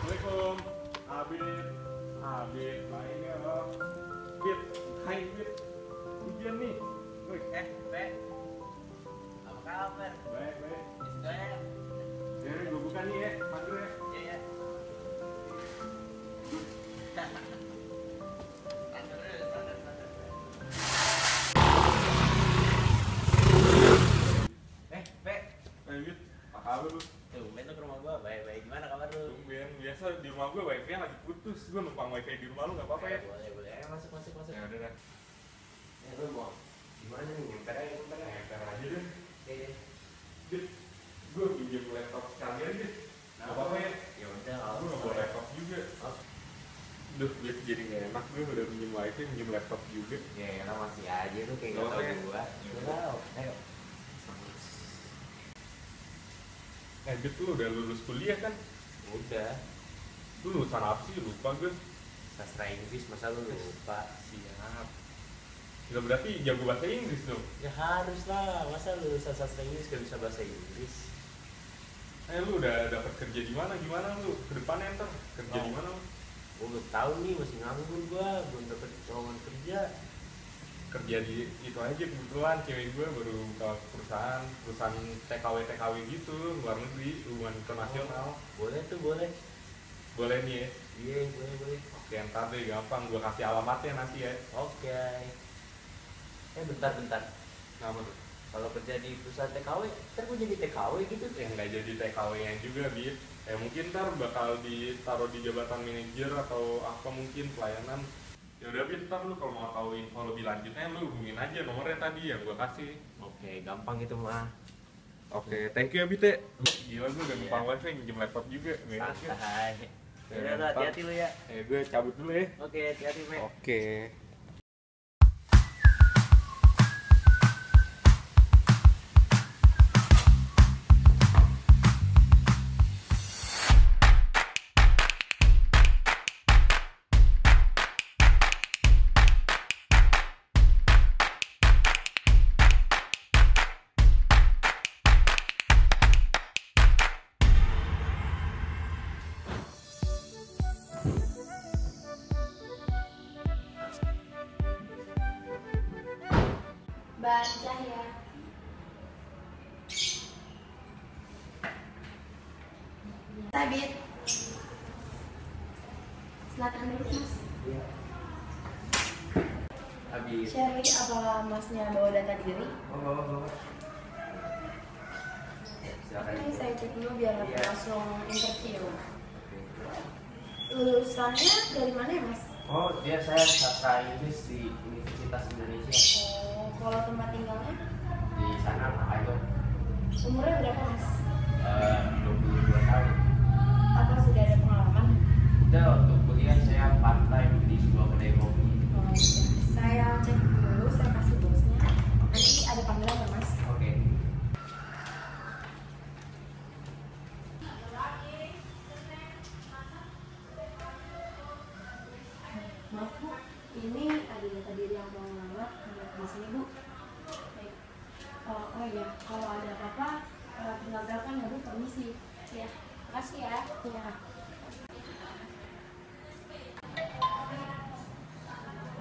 Assalamualaikum, Abid. Abid, baik ya lo. Bid, hai Bid. Ujian nih. Wih, Be, apa kabar? baik, baik. Baik. Ya, gue buka nih ya, panggil ya. Iya, ya. Be, Hai Bid, apa kabar lu? tumben tuh ke rumah gua. Baik-baik. Gimana kabar lu? Tumben, biasa di rumah gue wifi lagi putus. Gue numpang wifi di rumah lu nggak apa-apa ya? Boleh. Masuk. Ya udah dah. Ya lu mau gimana nih? Nyemper aja. Ntar aja deh. Iya. Bid, gue pinjam laptop sekalian Bid. Nggak apa-apa ya? Ya udah, Gue nggak bawa laptop juga. Duh, Bid jadi nggak enak. Gue udah pinjam wifi, pinjam laptop juga. Ya, lah masih aja tuh kayak Nggak enggak tahu apa-apa ya? gua. Ya Udah, ayo. Bid, lu udah lulus kuliah kan? Udah. Lu lulusan apa sih? Lupa gue. Sastra Inggris, masa lu lupa? Siap. Ya berarti jago bahasa Inggris dong. Ya harus lah, masa lulusan sastra Inggris gak bisa bahasa Inggris? Lu udah dapat kerja di mana? Gimana lu? Kedepannya ntar kerja di mana lu? Gue belum tahu nih, masih nganggur gua, belum dapet lowongan kerja. Kerja di itu aja, kebetulan cewek gue baru buka perusahaan TKW gitu, luar negeri, hubungan internasional. Boleh tuh, boleh. Boleh nih ya? Iya, boleh. Oke, ntar deh gampang, gue kasih alamatnya nanti ya. Oke. Bentar. Kenapa tuh? Kalau kerja di perusahaan TKW, ntar gue jadi TKW gitu. Ya nggak jadi TKW yang juga, Bit. Mungkin ntar bakal ditaruh di jabatan manajer atau apa mungkin pelayanan. Ya udah Bit, ntar lu kalau mau tahu info lebih lanjutnya lu hubungin aja nomornya tadi yang gue kasih. Oke, gampang itu mah. Oke, thank you ya Bit ya. Gila, gue udah numpang wifi, minjem laptop juga. Santai. Ya, Udah, hati-hati lu ya. Gue cabut dulu ya. Oke, hati-hati, Mek. Oke. Mbak Cahya. Sabit. Silakan duduk Mas. Iya. Habis. Shirley, apa Masnya bawa data diri? Bawa. Silakan. Oke, saya cek dulu biar Iya. langsung interview. Lulusannya dari mana ya Mas? Oh, saya sastra Inggris di Universitas Indonesia. Oh, kalau tempat tinggalnya? Di sana apa itu? Umurnya berapa Mas? 22 tahun. Apa sudah ada pengalaman? Udah, untuk kuliah saya part time di sebuah kedai kopi. Oh, ya. Saya cek dulu, saya kasih bosnya. Nanti ada panggilan ya Mas? Oke. Maaf Bu, ini ada data diri yang mau ngelamar di sini Bu. Baik. Oh iya, kalau ada apa-apa tinggal telepon ya Bu, permisi. Ya, makasih ya. Ya.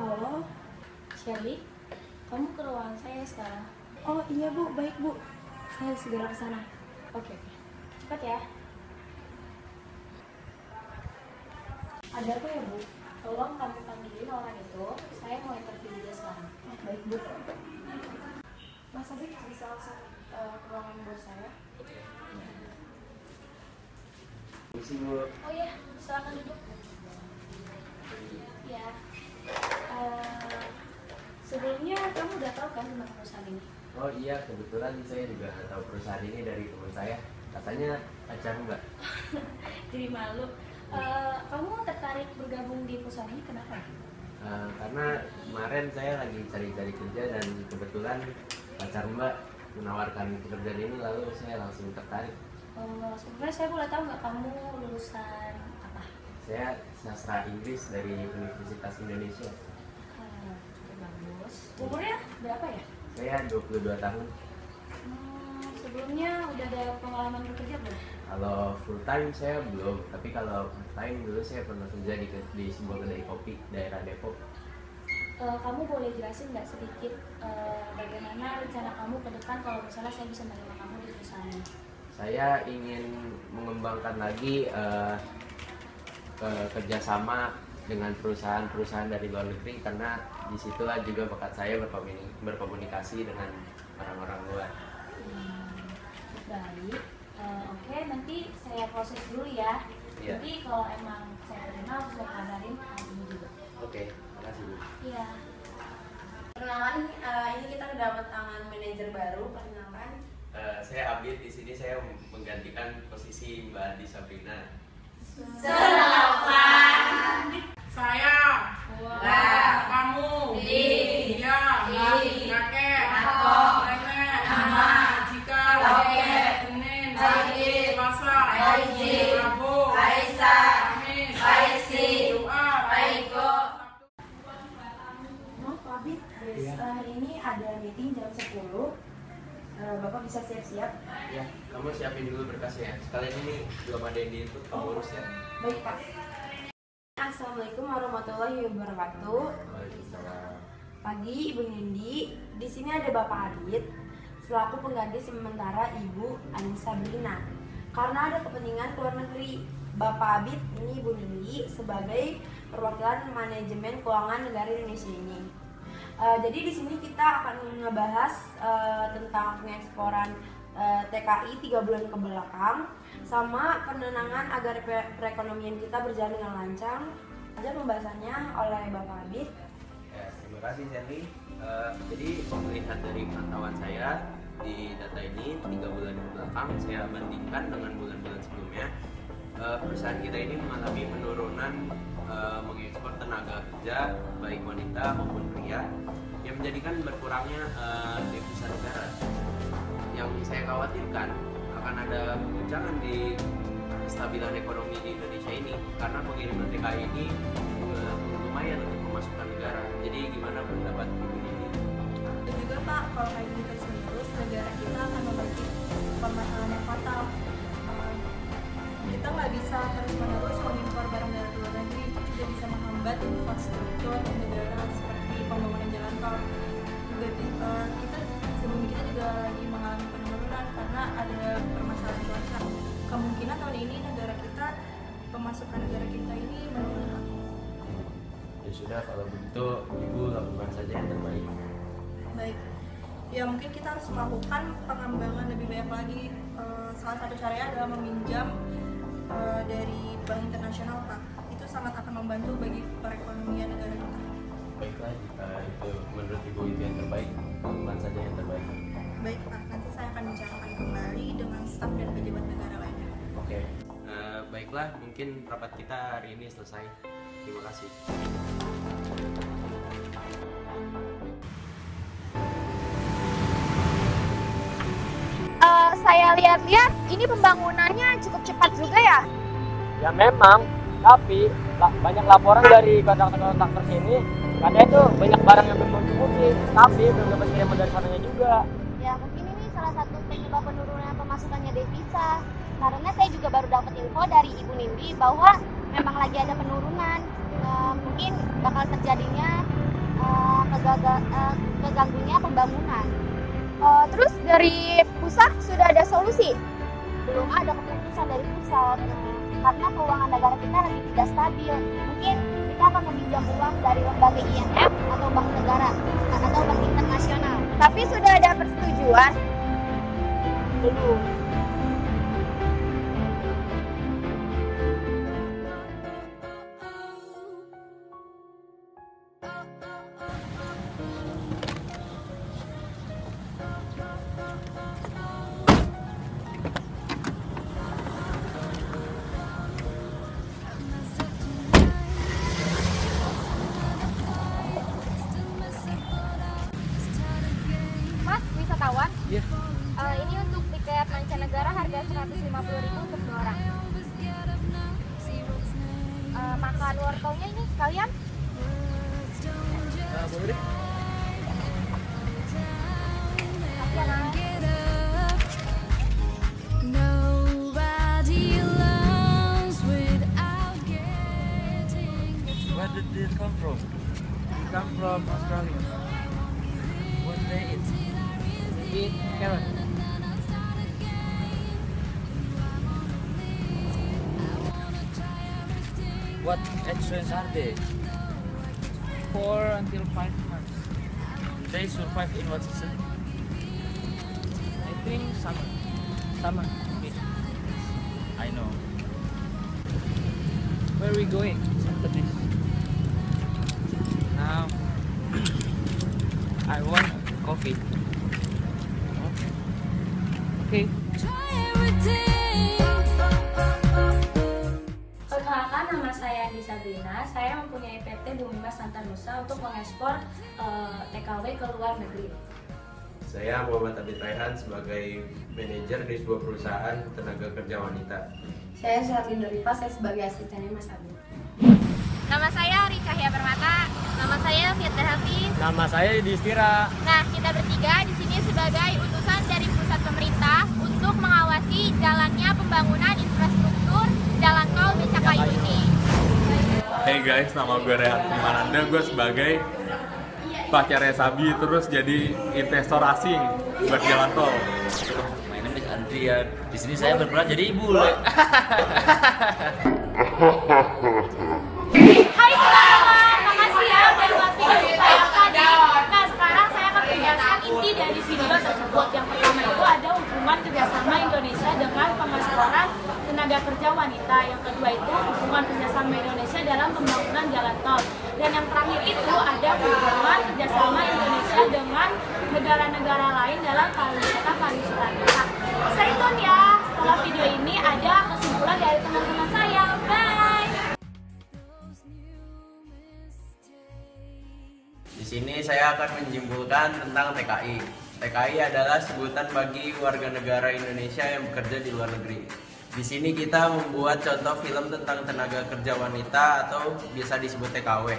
Halo, Shirley, kamu ke ruangan saya sekarang. Oh iya Bu, baik Bu. Saya segera ke sana. Oke. Cepat ya. Ada apa ya Bu? Tolong kamu panggilin orang itu, saya mau interview dia sekarang. Baik Bu. Mas Abid bisa langsung ke ruangan bos saya? Misi Bu. Oh iya, silakan duduk. Ya. Sebelumnya kamu udah tahu kan tentang perusahaan ini? Oh iya, kebetulan saya juga tahu perusahaan ini dari teman saya. Katanya pacar Mbak. Jadi malu. Kamu tertarik bergabung di perusahaan ini kenapa? Karena kemarin saya lagi cari-cari kerja dan kebetulan pacar Mbak menawarkan pekerjaan ini, lalu saya langsung tertarik. Sebenarnya saya boleh tahu nggak kamu lulusan apa? Saya sastra Inggris dari Universitas Indonesia. Cukup bagus. Umurnya berapa ya? Saya 22 tahun. Sebelumnya udah ada pengalaman bekerja belum? Kalau full time saya belum, tapi kalau part time dulu saya pernah kerja di sebuah kedai kopi daerah Depok. Kamu boleh jelasin nggak sedikit bagaimana rencana kamu ke depan kalau misalnya saya bisa menerima kamu di perusahaan ini? Saya ingin mengembangkan lagi kerjasama dengan perusahaan-perusahaan dari luar negeri, karena disitulah juga bakat saya berkomunikasi dengan orang-orang luar. Baik, oke, nanti saya proses dulu ya. Iya. Nanti kalau emang saya terima, saya kabarin hal ini juga. Oke, makasih Bu. Iya. Perkenalan, ini kita kedatangan manajer baru. Perkenalkan, Saya Abid, di sini saya menggantikan posisi Mbak Adi Sabrina. Saya, kamu, dia, kakek, nenek, jika, Senin, Selasa, Rabu, Kamis, Jumat, Maaf Pak Abid, hari ini ada meeting jam 10. Bapak bisa siap-siap. Ya, kamu siapin dulu berkasnya. Sekalian ini belum ada yang diinput, kamu urus ya. Baik Pak. Assalamualaikum warahmatullahi wabarakatuh. Waalaikumsalam. Pagi Ibu Nindi, di sini ada Bapak Adit selaku pengganti sementara Ibu Anissa Sabrina. Karena ada kepentingan ke luar negeri, Bapak Abid ini Ibu Nindi sebagai perwakilan manajemen keuangan negara Indonesia ini. Jadi di sini kita akan ngebahas tentang pengeksporan TKI 3 bulan ke belakang, sama penenangan agar perekonomian kita berjalan dengan lancar. Aja pembahasannya oleh Bapak Abid. Ya, terima kasih Sandy. Jadi melihat dari pantauan saya di data ini 3 bulan ke belakang, saya bandingkan dengan bulan-bulan sebelumnya, perusahaan kita ini mengalami penurunan mengekspor tenaga kerja baik wanita maupun pria, yang menjadikan berkurangnya devisa negara. Yang saya khawatirkan akan ada guncangan di kestabilan ekonomi di Indonesia ini, karena pengiriman TKI ini lumayan untuk pemasukan negara. Jadi gimana pendapat Ibu ini? Dan juga Pak, kalau kayak gini terus negara kita akan memiliki permasalahan yang fatal. Kita nggak bisa terus-menerus mengimpor barang dari luar negeri, itu juga bisa menghambat infrastruktur negara seperti pembangunan jalan tol. Juga kita sebelum kita juga lagi mengalami penurunan karena ada permasalahan cuaca. Kemungkinan tahun ini negara kita, pemasukan negara kita ini menurun. Ya sudah, kalau begitu Ibu lakukan saja yang terbaik. Baik, ya mungkin kita harus melakukan pengembangan lebih banyak lagi. Salah satu caranya adalah meminjam dari Bank Internasional, Pak. Itu sangat akan membantu bagi perekonomian negara kita. Baiklah, jika itu menurut Ibu itu yang terbaik, lakukan saja yang terbaik. Baik Pak, nanti saya akan bicarakan kembali dengan staf dan pejabat negara lainnya. Oke. Baiklah, mungkin rapat kita hari ini selesai. Terima kasih. Saya lihat-lihat ini pembangunannya cukup cepat juga ya. Ya memang, tapi banyak laporan dari kontraktor sini katanya itu banyak barang yang belum mencukupi, tapi belum dapat kiriman dari sananya juga. Ya mungkin ini salah satu penyebab penurunan pemasukannya devisa. Karena saya juga baru dapat info dari Ibu Nindi bahwa memang lagi ada penurunan. Mungkin bakal terjadinya keganggunya pembangunan. Terus dari pusat sudah ada solusi? Belum ada keputusan dari pusat. Karena keuangan negara kita lagi tidak stabil. Mungkin kita akan meminjam uang dari lembaga IMF atau bank negara atau bank internasional. Tapi sudah ada persetujuan? Belum. Mas, wisatawan? Iya. Ini untuk tiket mancanegara ada 150.000 untuk 2 orang. Makan wortelnya ini sekalian? Boleh deh. Kasih ya, Mas. Where did this come from? It come from Australia. What they eat? They eat carrot. What excellence are they? 4 until 5 months. They survive in what season? I think summer. Summer. Okay. I know. Where are we going? After this. Now I want coffee. Okay. Perkenalkan, nama saya Andi Sabrina. Saya mempunyai PT Bumi Mas Santa Nusa untuk mengekspor TKW ke luar negeri. Saya Muhammad Abid Raihan sebagai manajer di sebuah perusahaan tenaga kerja wanita. Saya Syarlin Dorifa, saya sebagai asistennya Mas Abid. Nama saya Ri Cahya Permata. Nama saya Firda Hafiz. Nama saya Distira. Nah, kita bertiga di sini sebagai utusan dari pusat pemerintah untuk mengawasi jalannya pembangunan infrastruktur jalan tol Becakayu ini. Hey guys, nama gue Rehan Primananda. Gue sebagai pacarnya Sabi, terus jadi investor asing buat jalan tol. My name is Andrea. Di sini saya berperan jadi bule. Hai teman-teman, makasih ya udah buat video kita yang tadi. Nah, sekarang saya akan menjelaskan inti dari video tersebut. Yang pertama itu ada hubungan kerjasama Indonesia dengan pemasaran tenaga kerja wanita. Yang kedua itu hubungan kerjasama Indonesia dalam pembangunan jalan tol. Dan yang terakhir itu ada hubungan kerjasama Indonesia dengan negara-negara lain dalam pariwisata. Nah, stay tune ya. Setelah video ini ada kesimpulan dari teman-teman saya. Bye. Di sini saya akan menyimpulkan tentang TKI. TKI adalah sebutan bagi warga negara Indonesia yang bekerja di luar negeri. Di sini kita membuat contoh film tentang tenaga kerja wanita atau biasa disebut TKW.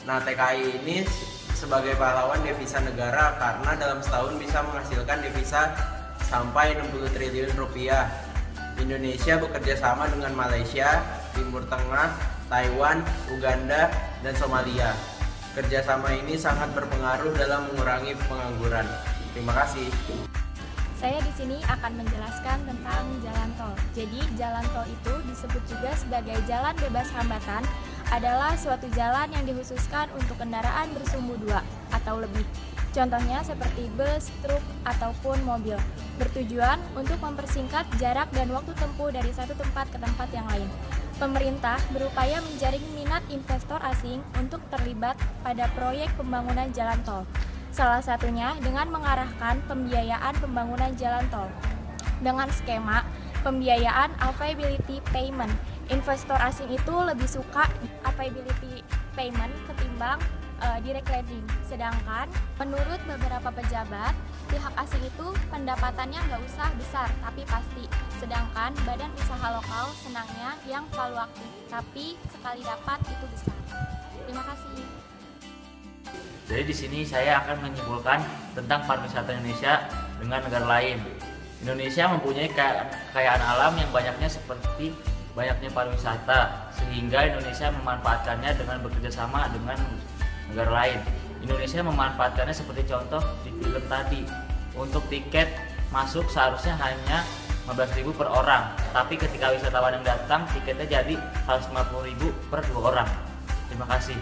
Nah, TKI ini sebagai pahlawan devisa negara karena dalam setahun bisa menghasilkan devisa sampai 60 triliun rupiah. Indonesia bekerja sama dengan Malaysia, Timur Tengah, Taiwan, Uganda, dan Somalia. Kerjasama ini sangat berpengaruh dalam mengurangi pengangguran. Terima kasih. Saya di sini akan menjelaskan tentang jalan tol. Jadi, jalan tol itu disebut juga sebagai jalan bebas hambatan, adalah suatu jalan yang dikhususkan untuk kendaraan bersumbu 2 atau lebih. Contohnya seperti bus, truk, ataupun mobil. Bertujuan untuk mempersingkat jarak dan waktu tempuh dari satu tempat ke tempat yang lain. Pemerintah berupaya menjaring minat investor asing untuk terlibat pada proyek pembangunan jalan tol. Salah satunya dengan mengarahkan pembiayaan pembangunan jalan tol dengan skema pembiayaan availability payment. Investor asing itu lebih suka availability payment ketimbang direct lending. Sedangkan menurut beberapa pejabat, pihak asing itu pendapatannya nggak usah besar tapi pasti. Sedangkan badan usaha lokal senangnya yang fluktuatif, tapi sekali dapat itu besar. Terima kasih. Jadi di sini saya akan menyimpulkan tentang pariwisata Indonesia dengan negara lain. Indonesia mempunyai kekayaan alam yang banyaknya seperti banyaknya pariwisata, sehingga Indonesia memanfaatkannya dengan bekerja sama dengan negara lain. Indonesia memanfaatkannya seperti contoh di film tadi. Untuk tiket masuk seharusnya hanya 15.000 per orang, tapi ketika wisatawan yang datang tiketnya jadi 150.000 per 2 orang. Terima kasih.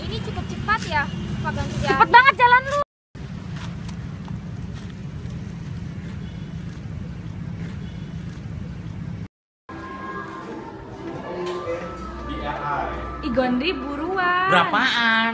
ini cukup cepat ya, Pak Ganjar. Cepet banget jalan lu. BRI. Ih Gondri buruan. Berapaan?